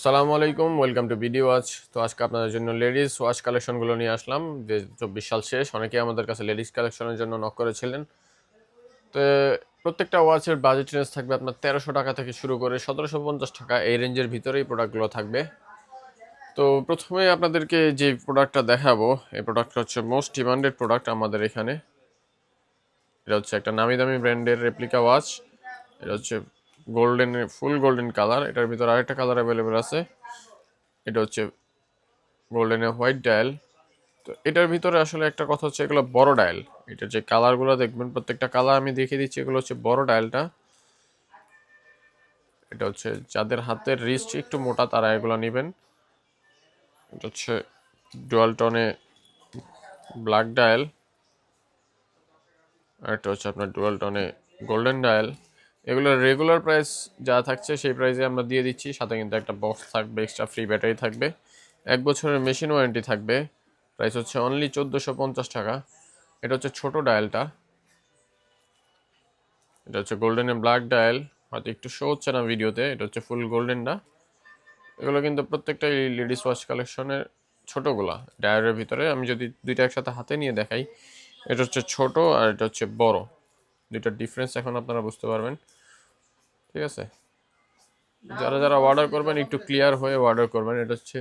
সালামু আলাইকুম, welcome to video watch. তো আজকে আপনাদের জন্য লেডিস ওয়াচ কালেকশনগুলো নিয়ে আসলাম। যে 24 সাল শেষ, অনেকেই আমাদের কাছে লেডিস কালেকশনের জন্য নক করেছিলেন। তো প্রত্যেকটা ওয়াচের বাজেট রেঞ্জ থাকবে আপনার 1300 টাকা থেকে শুরু করে 1750 টাকা, এই রেঞ্জের ভিতরেই প্রোডাক্টগুলো থাকবে। তো প্রথমে আপনাদেরকে যে প্রোডাক্টটা দেখাবো, এই প্রোডাক্টটা হচ্ছে মোস্ট ডিমান্ডেড প্রোডাক্ট আমাদের এখানে। এটা হচ্ছে একটা নামি দামি ব্র্যান্ডের রেপ্লিকা ওয়াচ। এটা হচ্ছে গোল্ডেন, ফুল গোল্ডেন কালার। এটার ভিতরে আরেকটা কালার অ্যাভেলেবেল আছে। এটা হচ্ছে গোল্ডেনের হোয়াইট ডায়াল। তো এটার ভিতরে আসলে একটা কথা হচ্ছে, এগুলো বড় ডায়াল। এটার যে কালারগুলো দেখবেন, প্রত্যেকটা কালার আমি দেখিয়ে দিচ্ছি, এগুলো হচ্ছে বড় ডায়ালটা। এটা হচ্ছে যাদের হাতের রিস্ট একটু মোটা তারা এগুলো নেবেন। এটা হচ্ছে ডুয়াল টোনে ব্ল্যাক ডায়াল, আর এটা হচ্ছে আপনার ডুয়াল টোনে গোল্ডেন ডায়াল। এগুলোর রেগুলার প্রাইস যা থাকছে সেই প্রাইসে আমরা দিয়ে দিচ্ছি, সাথে কিন্তু একটা বক্স থাকবে, এক্সট্রা ফ্রি ব্যাটারি থাকবে, 1 বছরের মেশিন ওয়ারেন্টি থাকবে। প্রাইস হচ্ছে অনলি 1450 টাকা। এটা হচ্ছে ছোট ডায়ালটা। এটা হচ্ছে গোল্ডেন এন্ড ব্ল্যাক ডায়াল, হয়তো একটু শো হচ্ছে না ভিডিওতে। এটা হচ্ছে ফুল গোল্ডেনটা। এগুলো কিন্তু প্রত্যেকটাই লেডিস ওয়াচ কালেকশনের ছোটগুলা ডায়ালের ভিতরে। আমি যদি দুইটা একসাথে হাতে নিয়ে দেখাই, এটা হচ্ছে ছোট আর এটা হচ্ছে বড়। দুইটার ডিফারেন্স এখন আপনারা বুঝতে পারবেন। ঠিক আছে, যারা যারা অর্ডার করবেন একটু ক্লিয়ার হয়ে অর্ডার করবেন। এটা হচ্ছে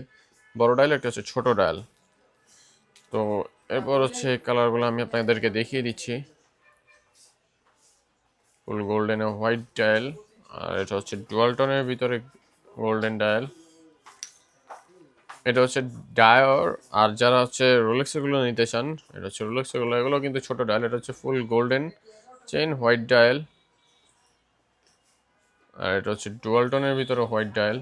বড় ডায়াল, এটা হচ্ছে ছোট ডায়াল। তো এরপর হচ্ছে কালারগুলো আমি আপনাদেরকে দেখিয়ে দিচ্ছি। ফুল গোল্ডেন হোয়াইট ডায়াল, আর এটা হচ্ছে ডুয়াল টোনের ভিতরে গোল্ডেন ডায়াল। এটা হচ্ছে ডায়র। আর যারা হচ্ছে রোলেক্স এগুলো নিতে চান, এটা হচ্ছে রোলেক্স এগুলো, এগুলো কিন্তু ছোট ডায়াল। এটা হচ্ছে full golden chain white dial, আর এটা হচ্ছে ডুয়াল টোনের ভিতরে হোয়াইট ডায়াল।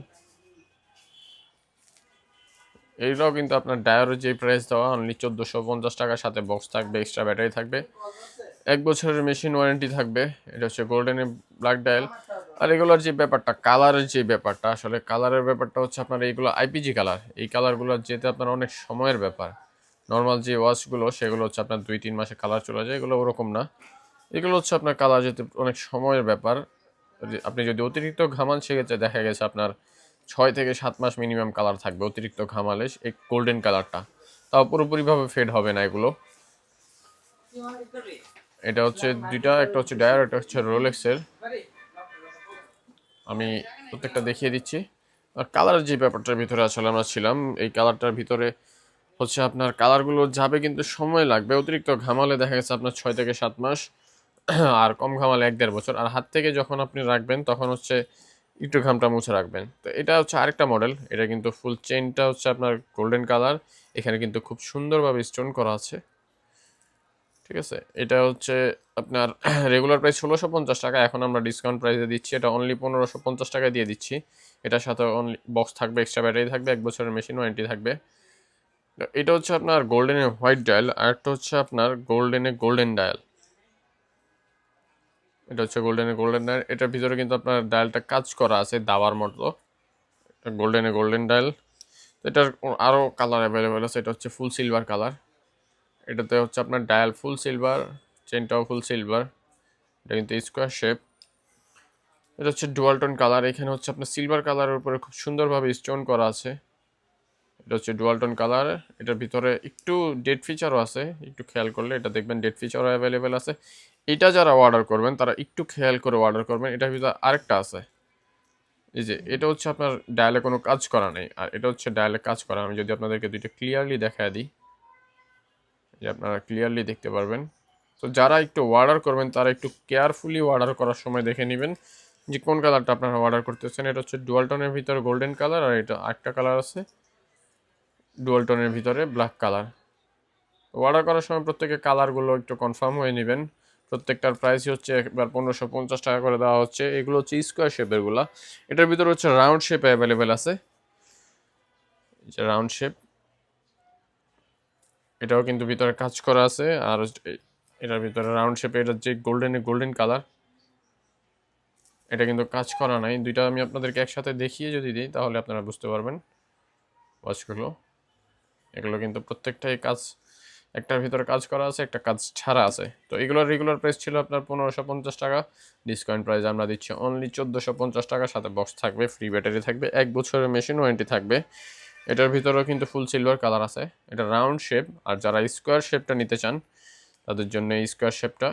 এইটাও কিন্তু আপনার ডায়ারের যে প্রাইস দেওয়া অনলি 1450 টাকার, সাথে বক্স থাকবে, এক্সট্রা ব্যাটারি থাকবে, 1 বছরের মেশিন ওয়ারেন্টি থাকবে। এটা হচ্ছে গোল্ডেনের ব্ল্যাক ডায়াল। আর এগুলোর যে ব্যাপারটা, কালারের যে ব্যাপারটা, আসলে কালারের ব্যাপারটা হচ্ছে আপনার এইগুলো আইপিজি কালার। এই কালারগুলো যেতে আপনার অনেক সময়ের ব্যাপার। নর্মাল যে ওয়াচগুলো সেগুলো হচ্ছে আপনার 2-3 মাসে কালার চলে যায়, এগুলো ওরকম না। এগুলো হচ্ছে আপনার কালার যেতে অনেক সময়ের ব্যাপার। আপনি যদি অতিরিক্ত ঘামান, সেক্ষেত্রে দেখা গেছে আপনার 6 থেকে 7 মাস মিনিমাম কালার থাকবে অতিরিক্ত ঘামালে। এই গোল্ডেন কালারটা তাও পুরোপুরিভাবে ফেড হবে না এগুলো। এটা হচ্ছে দুইটা, একটা হচ্ছে ডায়ার, একটা হচ্ছে রোলেক্সের। আমি প্রত্যেকটা দেখিয়ে দিচ্ছি। আর কালার যে ব্যাপারটার ভিতরে আসলে আমরা ছিলাম, এই কালারটার ভিতরে হচ্ছে আপনার কালারগুলো যাবে কিন্তু সময় লাগবে। অতিরিক্ত ঘামালে দেখা গেছে আপনার 6 থেকে 7 মাস, আর কম ঘামালে 1-1.5 বছর। আর হাত থেকে যখন আপনি রাখবেন তখন হচ্ছে একটু ঘামটা মুছে রাখবেন। তো এটা হচ্ছে আরেকটা মডেল। এটা কিন্তু ফুল চেইনটা হচ্ছে আপনার গোল্ডেন কালার। এখানে কিন্তু খুব সুন্দরভাবে স্টোন করা আছে। ঠিক আছে, এটা হচ্ছে আপনার রেগুলার প্রাইস 1650 টাকা, এখন আমরা ডিসকাউন্ট প্রাইসে দিচ্ছি, এটা অনলি 1550 টাকায় দিয়ে দিচ্ছি। এটার সাথে অনলি বক্স থাকবে, এক্সট্রা ব্যাটারি থাকবে, 1 বছরের মেশিন ওয়ারেন্টি থাকবে। এটা হচ্ছে আপনার গোল্ডেনের হোয়াইট ডায়াল, আর একটা হচ্ছে আপনার গোল্ডেনের গোল্ডেন ডায়াল। এটা হচ্ছে গোল্ডেনের গোল্ডেন ডায়াল। এটার ভিতরে কিন্তু আপনার ডায়ালটা কাজ করা আছে দাবার মতো। গোল্ডেনের গোল্ডেন ডায়াল। এটার আরও কালার অ্যাভেলেবেল আছে। এটা হচ্ছে ফুল সিলভার কালার। এটাতে হচ্ছে আপনার ডায়াল ফুল সিলভার, চেনটাও ফুল সিলভার। এটা কিন্তু স্কোয়ার শেপ। এটা হচ্ছে ডুয়াল টোন কালার। এখানে হচ্ছে আপনার সিলভার কালারের উপরে খুব সুন্দরভাবে স্টোন করা আছে। এটা হচ্ছে ডুয়াল টোন কালার। এটার ভিতরে একটু ডেট ফিচারও আছে, একটু খেয়াল করলে এটা দেখবেন ডেট ফিচারও অ্যাভেলেবেল আছে। এটা যারা অর্ডার করবেন তারা একটু খেয়াল করে অর্ডার করবেন। এটার ভিতরে আরেকটা আছে, এই যে এটা হচ্ছে আপনার ডায়ালে কোনো কাজ করা নেই, আর এটা হচ্ছে ডায়ালে কাজ করা। আমি যদি আপনাদেরকে দুইটা ক্লিয়ারলি দেখায় দিই, যে আপনারা ক্লিয়ারলি দেখতে পারবেন। তো যারা একটু অর্ডার করবেন তারা একটু কেয়ারফুলি অর্ডার করার সময় দেখে নেবেন যে কোন কালারটা আপনারা অর্ডার করতেছেন। এটা হচ্ছে ডুয়াল টোনের ভিতরে গোল্ডেন কালার, আর এটা আরেকটা কালার আছে ডুয়াল টোনের ভিতরে ব্ল্যাক কালার। অর্ডার করার সময় প্রত্যেকে কালারগুলো একটু কনফার্ম হয়ে নেবেন। প্রত্যেকটার প্রাইসই হচ্ছে একবার 1550 টাকা করে দেওয়া হচ্ছে। এগুলো হচ্ছে স্কোয়ার শেপেরগুলা। এটার ভিতরে হচ্ছে রাউন্ড শেপে অ্যাভেলেবেল আছে, যে রাউন্ড শেপ। এটাও কিন্তু ভিতরে কাজ করা আছে। আর এটার ভিতরে রাউন্ড শেপে, এটা যে গোল্ডেন কালার, এটা কিন্তু কাজ করা নাই। দুইটা আমি আপনাদেরকে একসাথে দেখিয়ে যদি দিই তাহলে আপনারা বুঝতে পারবেন ওয়াচগুলো। এগুলো কিন্তু প্রত্যেকটাই কাজ একটার ভিতরে কাজ করা আছে, একটা কাজ ছাড়া আছে। তো এগুলোর রেগুলার প্রাইস ছিল আপনার 1550 টাকা, ডিসকাউন্ট প্রাইস আমরা দিচ্ছি অনলি 1450 টাকা। সাথে বক্স থাকবে, ফ্রি ব্যাটারি থাকবে, 1 বছরের মেশিন ওয়ারেন্টি থাকবে। এটার ভিতরেও কিন্তু ফুল সিলভার কালার আছে। এটা রাউন্ড শেপ, আর যারা স্কোয়ার শেপটা নিতে চান তাদের জন্য এই স্কোয়ার শেপটা।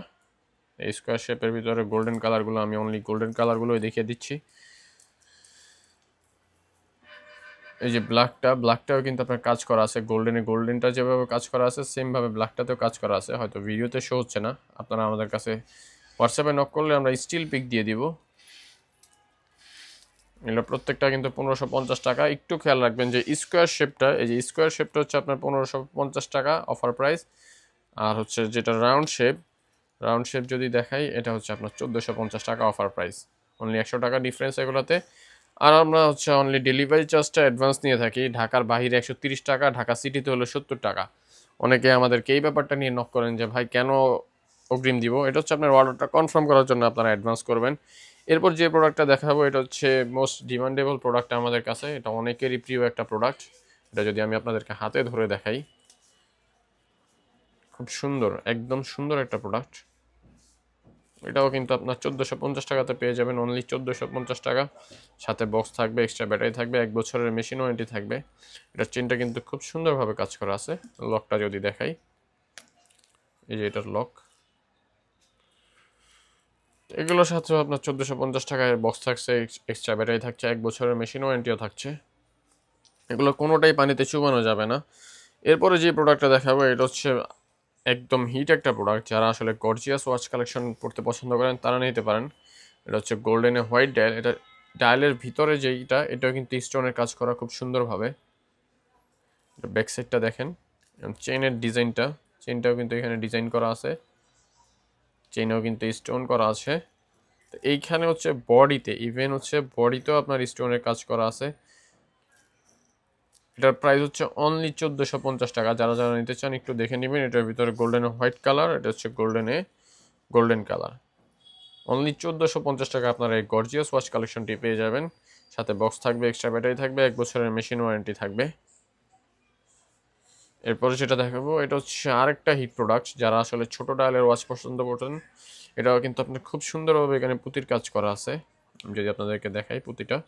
এই স্কোয়ার শেপের ভিতরে গোল্ডেন কালারগুলো আমি অনলি গোল্ডেন কালারগুলোই দেখিয়ে দিচ্ছি। এই যে ব্ল্যাকটাও কিন্তু আপনার কাজ করা আছে, গোল্ডেনটা যেভাবে কাজ করা আছে সেমভাবে ব্ল্যাকটাতেও কাজ করা আছে। হয়তো ভিডিওতে শো হচ্ছে না, আপনারা আমাদের কাছে হোয়াটসঅ্যাপে নক করলে আমরা স্টিল পিক দিয়ে দিব। এগুলো প্রত্যেকটা কিন্তু 1550 টাকা। একটু খেয়াল রাখবেন যে স্কোয়ার শেপটা, এই যে স্কোয়ার শেপটা হচ্ছে আপনার 1550 টাকা অফার প্রাইস। আর হচ্ছে যেটা রাউন্ড শেপ যদি দেখাই, এটা হচ্ছে আপনার 1450 টাকা অফার প্রাইস। অনলি 100 টাকা ডিফারেন্স এগুলোতে। আর আমরা হচ্ছে অনলি ডেলিভারি চার্জটা অ্যাডভান্স নিয়ে থাকি। ঢাকার বাইরে 130 টাকা, ঢাকা সিটিতে হলো 70 টাকা। অনেকে আমাদেরকে এই ব্যাপারটা নিয়ে নক করেন যে ভাই কেন অগ্রিম দিব। এটা হচ্ছে আপনার অর্ডারটা কনফার্ম করার জন্য আপনারা অ্যাডভান্স করবেন। এরপর যে প্রোডাক্টটা দেখাবো এটা হচ্ছে মোস্ট ডিমান্ডেবল প্রোডাক্ট আমাদের কাছে। এটা অনেকেরই প্রিয় একটা প্রোডাক্ট। এটা যদি আমি আপনাদেরকে হাতে ধরে দেখাই, খুব সুন্দর, একদম সুন্দর একটা প্রোডাক্ট। এটাও কিন্তু আপনার 1450 টাকাতে পেয়ে যাবেন, অনলি 1450 টাকা। সাথে বক্স থাকবে, এক্সট্রা ব্যাটারি থাকবে, 1 বছরের মেশিন ওয়ারেন্টি থাকবে। এটার চেনটা কিন্তু খুব সুন্দরভাবে কাজ করা আছে। লকটা যদি দেখাই, এই যে এটার লক। এগুলোর সাথেও আপনার 1450 টাকায় বক্স থাকছে, এক্সট্রা ব্যাটারি থাকছে, 1 বছরের মেশিন ওয়ারেন্টিও থাকছে। এগুলো কোনোটাই পানিতে চুবানো যাবে না। এরপরে যে প্রোডাক্টটা দেখাবো এটা হচ্ছে একদম হিট একটা প্রোডাক্ট। যারা আসলে গর্জিয়াস ওয়াচ কালেকশন করতে পছন্দ করেন তারা নিতে পারেন। এটা হচ্ছে গোল্ডেনে হোয়াইট ডায়াল। এটা ডায়ালের ভিতরে যেইটা, এটাও কিন্তু স্টোনের কাজ করা খুব সুন্দরভাবে। ব্যাক সাইডটা দেখেন, চেইনের ডিজাইনটা, চেইনটাও কিন্তু এখানে ডিজাইন করা আছে, চেইনেও কিন্তু স্টোন করা আছে। তো এইখানে হচ্ছে বডিতে, ইভেন হচ্ছে বডিতেও আপনার স্টোনের কাজ করা আছে। এটার প্রাইস হচ্ছে অনলি 1450 টাকা। যারা যারা নিতে চান একটু দেখে নেবেন। এটার ভিতরে গোল্ডেনে হোয়াইট কালার, এটা হচ্ছে গোল্ডেন কালার। অনলি 1450 টাকা আপনারা এই গর্জিয়াস ওয়াচ কালেকশনটি পেয়ে যাবেন। সাথে বক্স থাকবে, এক্সট্রা ব্যাটারি থাকবে, 1 বছরের মেশিন ওয়ারেন্টি থাকবে। এরপরে যেটা দেখাবো এটা হচ্ছে আরেকটা হিট প্রোডাক্ট। যারা আসলে ছোট ডায়ালের ওয়াচ পছন্দ করেন, এটাও কিন্তু আপনার খুব সুন্দরভাবে এখানে পুঁতির কাজ করা আছে। আমি যদি আপনাদেরকে দেখাই পুঁতিটা,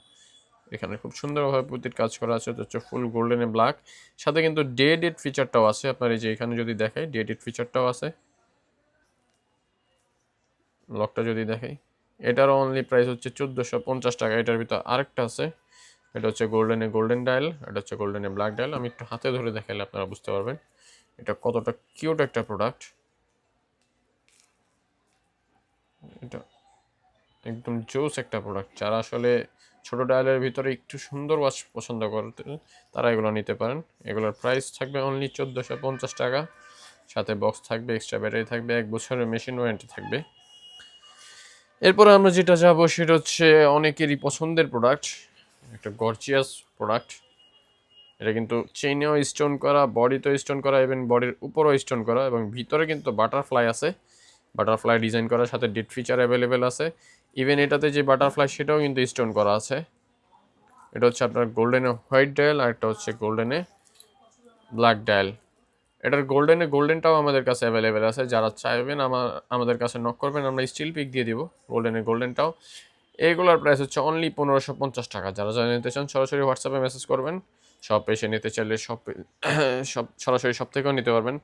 এখানে খুব সুন্দরভাবে পুঁতির কাজ করা আছে। এটা হচ্ছে ফুল গোল্ডেনে ব্ল্যাক, সাথে কিন্তু ডেট ফিচারটাও আছে আপনার। এই যে এখানে যদি দেখাই, ডেট ফিচারটাও আছে। লকটা যদি দেখাই, এটারও অনলি প্রাইস হচ্ছে 1450 টাকা। এটার ভিতর আরেকটা আছে, এটা হচ্ছে গোল্ডেন ডায়াল, এটা হচ্ছে গোল্ডেনে ব্ল্যাক ডায়াল। আমি একটু হাতে ধরে দেখাইলে আপনারা বুঝতে পারবেন এটা কতটা কিউট একটা প্রোডাক্ট। এটা একদম জোস একটা প্রোডাক্ট। যারা আসলে ছোট ডায়ালের ভিতরে একটু সুন্দর ওয়াচ পছন্দ করতে, তারা এগুলো নিতে পারেন। এগুলোর প্রাইস থাকবে অনলি 1450 টাকা। সাথে বক্স থাকবে, এক্সট্রা ব্যাটারি থাকবে, 1 বছরের মেশিন ওয়ারেন্টি থাকবে। এরপরে আমরা যেটা যাবো সেটা হচ্ছে অনেকেরই পছন্দের প্রোডাক্ট, একটা গর্জিয়াস প্রোডাক্ট। এটা কিন্তু চেইনেও স্টোন করা, বডিতেও স্টোন করা, ইভেন বডির উপরও স্টোন করা, এবং ভিতরে কিন্তু বাটারফ্লাই আছে, বাটারফ্লাই ডিজাইন করার সাথে ডেট ফিচার অ্যাভেলেবেল আছে। ইভেন এটাতে যে বাটারফ্লাই সেটাও কিন্তু স্টোন করা আছে। এটা হচ্ছে আপনার গোল্ডেনে হোয়াইট ডায়াল, আর একটা হচ্ছে গোল্ডেনে ব্ল্যাক ডায়াল। এটার গোল্ডেনটাও আমাদের কাছে অ্যাভেলেবেল আছে। যারা চাইবেন আমাদের কাছে নক করবেন, আমরা স্টিল পিক দিয়ে দিব গোল্ডেনটাও। এইগুলোর প্রাইস হচ্ছে অনলি 1550 টাকা। যারা যারা নিতে চান সরাসরি হোয়াটসঅ্যাপে মেসেজ করবেন। শপ এসে নিতে চাইলে সব সরাসরি শপ থেকেও নিতে পারবেন।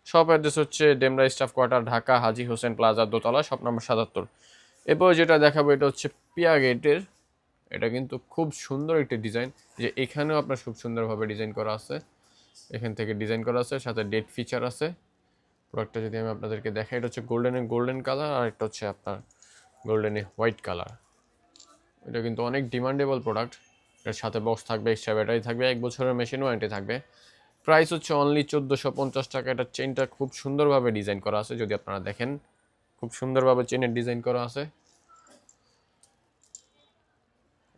শপ অ্যাড্রেস হচ্ছে ডেমরা স্টাফ কোয়ার্টার, ঢাকা, হাজী হোসেন প্লাজা, দোতলা, শপ নম্বর 77। এরপর যেটা দেখাবো এটা হচ্ছে পিয়া গেটের। এটা কিন্তু খুব সুন্দর একটা ডিজাইন, যে এখানেও আপনার খুব সুন্দরভাবে ডিজাইন করা আছে। এখান থেকে ডিজাইন করা আছে, সাথে ডেট ফিচার আছে। প্রোডাক্টটা যদি আমি আপনাদেরকে দেখাই, এটা হচ্ছে গোল্ডেন কালার, আর একটা হচ্ছে আপনার গোল্ডেনে হোয়াইট কালার। এটা কিন্তু অনেক ডিমান্ডেবল প্রোডাক্ট। এর সাথে বক্স থাকবে, এক্সট্রা ব্যাটারি থাকবে, 1 বছরের মেশিন ওয়ারেন্টি থাকবে। প্রাইস হচ্ছে অনলি 1450 টাকা। এটার চেনটা খুব সুন্দরভাবে ডিজাইন করা আছে, যদি আপনারা দেখেন খুব সুন্দরভাবে চেনের ডিজাইন করা আছে।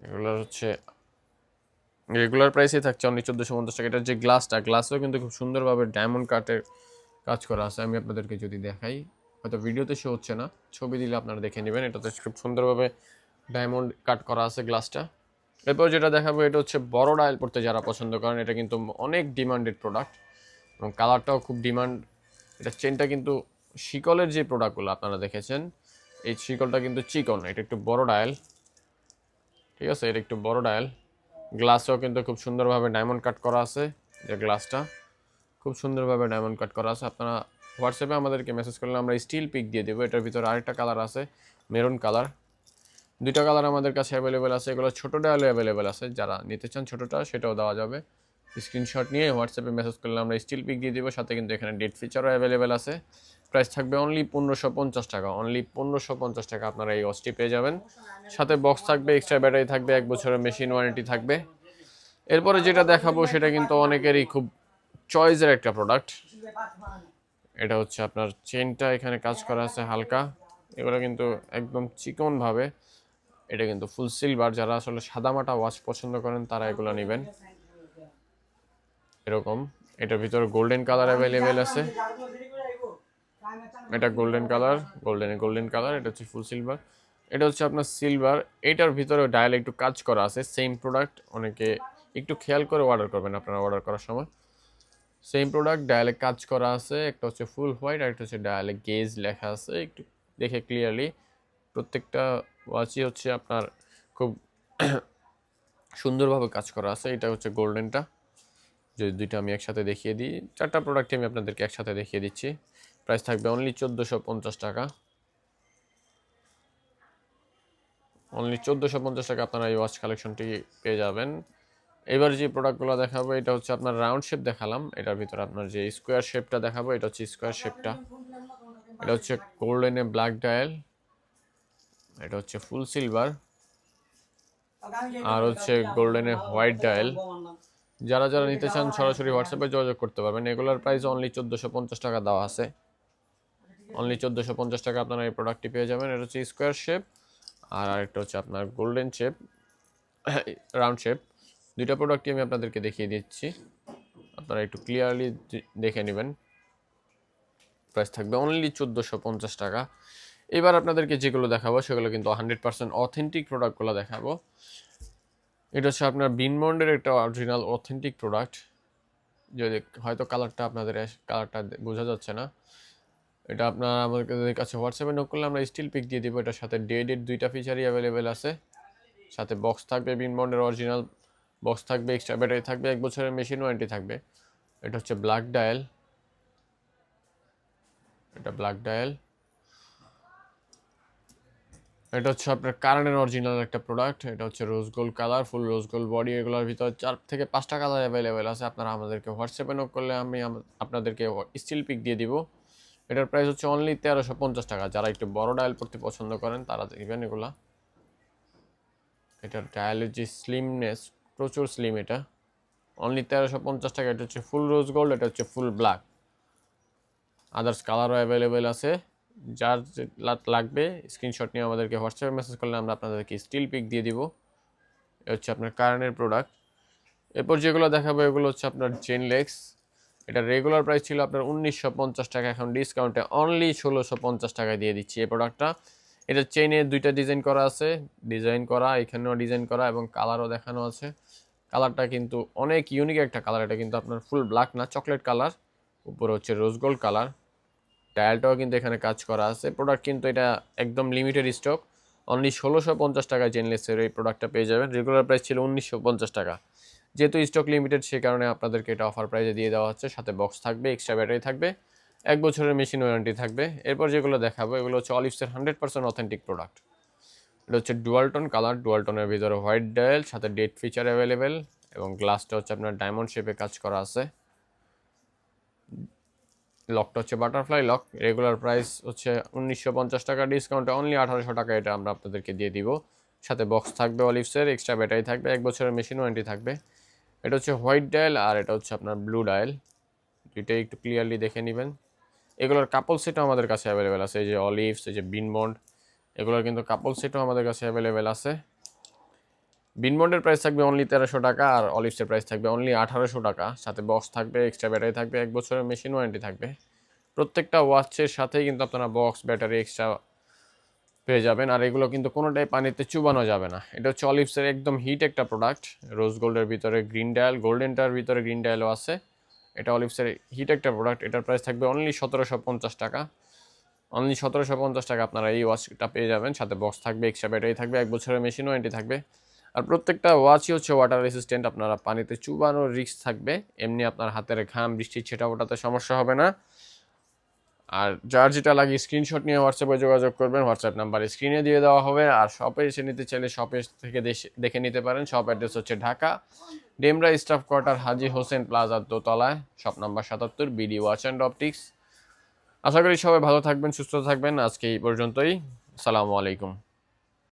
এগুলো হচ্ছে রেগুলার প্রাইসে থাকছে অনলি 1450 টাকা। এটার যে গ্লাসও কিন্তু খুব সুন্দরভাবে ডায়মন্ড কাটের কাজ করা আছে। আমি আপনাদেরকে যদি দেখাই, হয়তো ভিডিওতে শো হচ্ছে না, ছবি দিলে আপনারা দেখে নেবেন। এটাতে খুব সুন্দরভাবে ডায়মন্ড কাট করা আছে গ্লাসটা। এরপর যেটা দেখাবো এটা হচ্ছে বড় ডায়াল পড়তে যারা পছন্দ করেন, এটা কিন্তু অনেক ডিমান্ডেড প্রোডাক্ট, এবং কালারটাও খুব ডিমান্ড এটা চেনটা কিন্তু শিকলের যে প্রোডাক্টগুলো আপনারা দেখেছেন, এই শিকলটা কিন্তু চিকন, এটা একটু বড় ডায়াল, ঠিক আছে, এটা একটু বড় ডায়াল। গ্লাসেও কিন্তু খুব সুন্দরভাবে ডায়মন্ড কাট করা আছে, যে গ্লাসটা খুব সুন্দরভাবে ডায়মন্ড কাট করা আছে। আপনারা হোয়াটসঅ্যাপে আমাদেরকে মেসেজ করলে আমরা স্টিল পিক দিয়ে দেবো। এটার ভিতরে আরেকটা কালার আছে, মেরুন কালার। দুইটা কালার আমাদের কাছে অ্যাভেলেবেল আছে। এগুলো ছোটো ডায়ালও অ্যাভেলেবেল আছে, যারা নিতে চান ছোটোটা সেটাও দেওয়া যাবে। স্ক্রিনশট নিয়ে হোয়াটসঅ্যাপে মেসেজ করলে আমরা স্টিল পিক দিয়ে দিব। সাথে কিন্তু এখানে ডেট ফিচারও অ্যাভেলেবেল আছে। প্রাইস থাকবে অনলি 1550 টাকা, অনলি 1550 টাকা আপনারা এই ওয়াচটি পেয়ে যাবেন। সাথে বক্স থাকবে, এক্সট্রা ব্যাটারি থাকবে, 1 বছরের মেশিন ওয়ারেন্টি থাকবে। এরপরে যেটা দেখাবো সেটা কিন্তু অনেকেরই খুব চয়েসের একটা প্রোডাক্ট। এটা হচ্ছে আপনার চেনটা এখানে কাজ করা আছে হালকা, এগুলো কিন্তু একদম চিকনভাবে। এটা কিন্তু ফুল সিলভার, যারা আসলে সাদামাটা ওয়াচ পছন্দ করেন তারা এগুলো নেবেন। এরকম এটার ভিতরে গোল্ডেন কালার অ্যাভেলেবেল আছে। এটা গোল্ডেন কালার, গোল্ডেন কালার। এটা হচ্ছে ফুল সিলভার, এটা হচ্ছে আপনার সিলভার। এটার ভিতরে ডায়াল একটু কাজ করা আছে, সেম প্রোডাক্ট। অনেকে একটু খেয়াল করে অর্ডার করবেন আপনারা অর্ডার করার সময়। সেম প্রোডাক্ট, ডায়ালে কাজ করা আছে। একটা হচ্ছে ফুল হোয়াইট, আর একটা হচ্ছে ডায়ালে গেজ লেখা আছে, একটু দেখে ক্লিয়ারলি। প্রত্যেকটা ওয়াচই হচ্ছে আপনার খুব সুন্দরভাবে কাজ করা আছে। এটা হচ্ছে গোল্ডেনটা, যদি দুইটা আমি একসাথে দেখিয়ে দিই, চারটা প্রোডাক্টই আমি আপনাদেরকে একসাথে দেখিয়ে দিচ্ছি। প্রাইস থাকবে অনলি 1450 টাকা, অনলি 1450 টাকা আপনারা এই ওয়াচ কালেকশনটি পেয়ে যাবেন। এবার যে প্রোডাক্টগুলো দেখাবো, এটা হচ্ছে আপনার রাউন্ড শেপ দেখালাম, এটার ভিতরে আপনার যে স্কোয়ার শেপটা দেখাবো, এটা হচ্ছে স্কোয়ার শেপটা। এটা হচ্ছে গোল্ডেনে ব্ল্যাক ডায়াল, এটা হচ্ছে ফুল সিলভার, আর হচ্ছে গোল্ডেনে হোয়াইট ডায়াল। যারা যারা নিতে চান সরাসরি হোয়াটসঅ্যাপে যোগাযোগ করতে পারবেন। এগুলোর প্রাইস অনলি 1450 টাকা দেওয়া আছে, অনলি 1450 টাকা আপনারা এই প্রোডাক্টটি পেয়ে যাবেন। এটা হচ্ছে স্কোয়ার শেপ, আর আরেকটা হচ্ছে আপনার গোল্ডেন শেপ, রাউন্ড শেপ। দুইটা প্রোডাক্টই আমি আপনাদেরকে দেখিয়ে দিচ্ছি, আপনারা একটু ক্লিয়ারলি দেখে নেবেন। প্রাইস থাকবে অনলি 1450 টাকা। এবার আপনাদেরকে যেগুলো দেখাবো সেগুলো কিন্তু 100% অথেন্টিক প্রোডাক্টগুলো দেখাবো। এটা হচ্ছে আপনার বিনমন্ডের একটা অরিজিনাল অথেন্টিক প্রোডাক্ট। যদি হয়তো কালারটা বোঝা যাচ্ছে না, এটা আপনার আমাদের কাছে হোয়াটসঅ্যাপে নক করলে আমরা স্টিল পিক দিয়ে দিব। এটার সাথে ডেট দুইটা ফিচারই অ্যাভেলেবেল আছে। সাথে বক্স থাকবে, বিনমন্ডের অরিজিনাল বক্স থাকবে, এক্সট্রা ব্যাটারি থাকবে, 1 বছরের মেশিন ওয়ারেন্টি থাকবে। এটা হচ্ছে ব্ল্যাক ডায়াল, এটা ব্ল্যাক ডায়াল। এটা হচ্ছে আপনার কারেন্টের অরিজিনাল একটা প্রোডাক্ট। এটা হচ্ছে রোজ গোল্ড কালার, ফুল রোজ গোল্ড বডি। এগুলোর ভিতরে 4 থেকে 5টা কালার অ্যাভেলেবেল আছে। আপনারা আমাদেরকে হোয়াটসঅ্যাপে নক করলে আমি আপনাদেরকে স্টিল পিক দিয়ে দিব। এটার প্রাইস হচ্ছে অনলি 1350 টাকা। যারা একটু বড় ডায়াল পড়তে পছন্দ করেন তারা দেখবেন এগুলা। এটার ডায়ালের যে স্লিমনেস, প্রচুর স্লিম। এটা অনলি 1350 টাকা। এটা হচ্ছে ফুল রোজ গোল্ড, এটা হচ্ছে ফুল ব্ল্যাক। আদার্স কালারও অ্যাভেলেবেল আছে। যার লাগবে স্ক্রিনশট নিয়ে আমাদেরকে হোয়াটসঅ্যাপে মেসেজ করলে আমরা আপনাদেরকে স্টিল পিক দিয়ে দিব। এ হচ্ছে আপনার কারেন্টের প্রোডাক্ট। এরপর যেগুলো দেখাবো এগুলো হচ্ছে আপনার চেনলেক্স। এটা রেগুলার প্রাইস ছিল আপনার 1950 টাকা, এখন ডিসকাউন্টে অনলি 1650 টাকায় দিয়ে দিচ্ছি এই প্রোডাক্টটা। এটা চেইনে দুইটা ডিজাইন করা আছে, ডিজাইন করা, এখানেও ডিজাইন করা এবং কালারও দেখানো আছে। কালারটা কিন্তু অনেক ইউনিক একটা কালার। এটা কিন্তু আপনার ফুল ব্ল্যাক না, চকলেট কালার, উপরে হচ্ছে রোজ গোল্ড কালার। ডায়ালটাও কিন্তু এখানে কাজ করা আছে। প্রোডাক্ট কিন্তু এটা একদম লিমিটেড স্টক, অনলি 1650 টাকায় চেনলেসের এই প্রোডাক্টটা পেয়ে যাবেন। রেগুলার প্রাইস ছিল 1950 টাকা। যেহেতু স্টক লিমিটেড সে কারণে আপনাদেরকে এটা অফার প্রাইসে দিয়ে দেওয়া হচ্ছে। সাথে বক্স থাকবে, এক্সট্রা ব্যাটারি থাকবে, 1 বছরের মেশিন ওয়ারেন্টি থাকবে। এরপর যেগুলো দেখাবো এগুলো হচ্ছে অলিভসের 100% অথেন্টিক প্রোডাক্ট। এটা হচ্ছে ডুয়ালটন কালার, ডুয়ালটনের ভিতরে হোয়াইট ডায়াল, সাথে ডেট ফিচার অ্যাভেলেবেল এবং গ্লাসটা হচ্ছে আপনার ডায়মন্ড শেপে কাজ করা আছে। লকটা হচ্ছে বাটারফ্লাই লক। রেগুলার প্রাইস হচ্ছে 1950 টাকা, ডিসকাউন্টে অনলি 1800 টাকা এটা আমরা আপনাদেরকে দিয়ে দিব। সাথে বক্স থাকবে অলিভসের, এক্সট্রা ব্যাটারি থাকবে, 1 বছরের মেশিন ওয়ারেন্টি থাকবে। এটা হচ্ছে হোয়াইট ডায়াল আর এটা হচ্ছে আপনার ব্লু ডায়াল। দুইটাই একটু ক্লিয়ারলি দেখে নেবেন। এগুলোর কাপল সেটও আমাদের কাছে অ্যাভেলেবেল আছে। এই যে অলিভস, এই যে বিনবন্ড, এগুলোর কিন্তু কাপল সেটও আমাদের কাছে অ্যাভেলেবেল আছে। বিনবন্ডের প্রাইস থাকবে অনলি 1300 টাকা, আর অলিভসের প্রাইস থাকবে অনলি 1800 টাকা। সাথে বক্স থাকবে, এক্সট্রা ব্যাটারি থাকবে, 1 বছরের মেশিন ওয়ারেন্টি থাকবে। প্রত্যেকটা ওয়াচের সাথেই কিন্তু আপনারা বক্স, ব্যাটারি এক্সট্রা পেয়ে যাবেন। আর এগুলো কিন্তু কোনোটাই পানিতে চুবানো যাবে না। এটা হচ্ছে অলিভসের একদম হিট একটা প্রোডাক্ট। রোজ গোল্ডের ভিতরে গ্রিন ডায়াল, গোল্ডেনটার ভিতরে গ্রিন ডায়ালও আছে। এটা অলিভসের হিট একটা প্রোডাক্ট, এটার প্রাইস থাকবে অনলি 1750 টাকা। অনলি 1750 টাকা আপনারা এই ওয়াচটা পেয়ে যাবেন, সাথে বক্স থাকবে, এক্সট্রা ব্যাটারি থাকবে, 1 বছরের মেশিন ওয়ারেন্টি থাকবে। আর প্রত্যেকটা ওয়াচই হচ্ছে ওয়াটার রেসিস্ট্যান্ট, আপনারা পানিতে চুবানোর রিস্ক থাকবে, এমনি আপনার হাতের ঘাম বৃষ্টি ছেটা ওটাতে সমস্যা হবে না। আর যার যেটা লাগে স্ক্রিনশট নিয়ে হোয়াটসঅ্যাপে যোগাযোগ করবেন, হোয়াটসঅ্যাপ নাম্বার স্ক্রিনে দিয়ে দেওয়া হবে। আর শপে এসে নিতে চাইলে শপে থেকে দেখে নিতে পারেন। শপ অ্যাড্রেস হচ্ছে ঢাকা ডেমরা স্টাফ কোয়ার্টার, হাজী হোসেন প্লাজার দোতলায়, shop number 77, BD watch and optics. আশা করি সবাই ভালো থাকবেন, সুস্থ থাকবেন। আজকে এই পর্যন্তই। আসসালামু আলাইকুম।